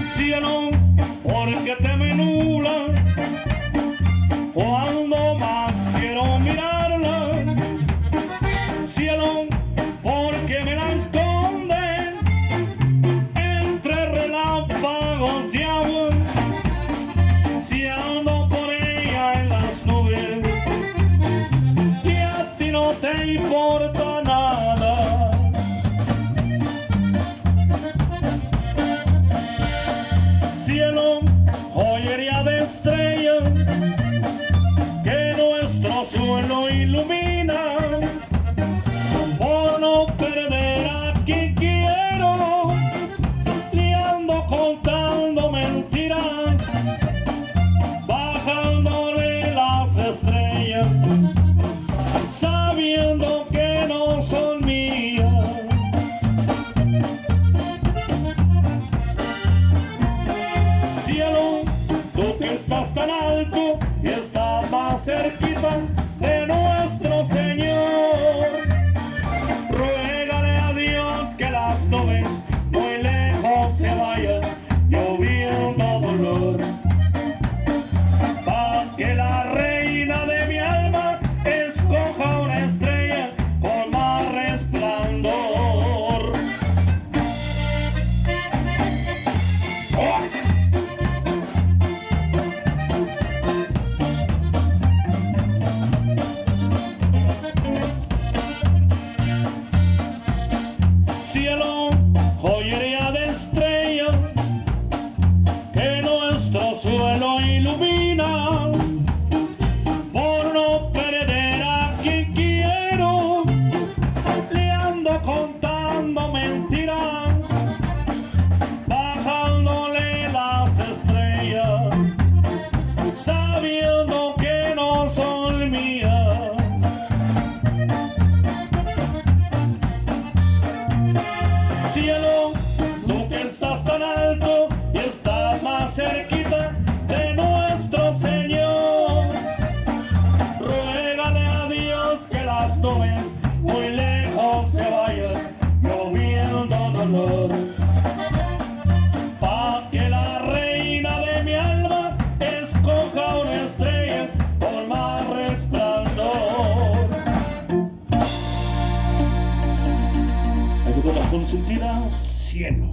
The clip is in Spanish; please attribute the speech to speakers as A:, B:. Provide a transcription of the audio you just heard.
A: Cielo, porque te me nubla cuando más quiero mirarla. Cielo, porque me la esconde entre relámpagos de agua. Si ando por ella en las nubes y a ti no te importa nada. Cielo, joyería de estrella que nuestro suelo ilumina. Por no perder a quien quiero, le ando contando mentiras, bajándole las estrellas, sabiendo que no son mías. Cielo, tú que estás tan alto y estás más cerquita de nuestro Señor, ruégale a Dios que las nubes muy lejos se vayan, lloviendo dolor, pa' que la reina de mi alma escoja una estrella con más resplandor. ¡Oh! Cielo, joyería de estrella que nuestro suelo ilumina. Por no perder a quien quiero, le ando contando mentiras, bajándole las estrellas, sabiendo que no son mías. Cielo, tú que estás tan alto y estás más cerquita de nuestro Señor, ruégale a Dios que las nubes muy lejos se vayan, lloviendo dolor, pa' que la reina de mi alma escoja una estrella con más resplandor. Con sentido cielo.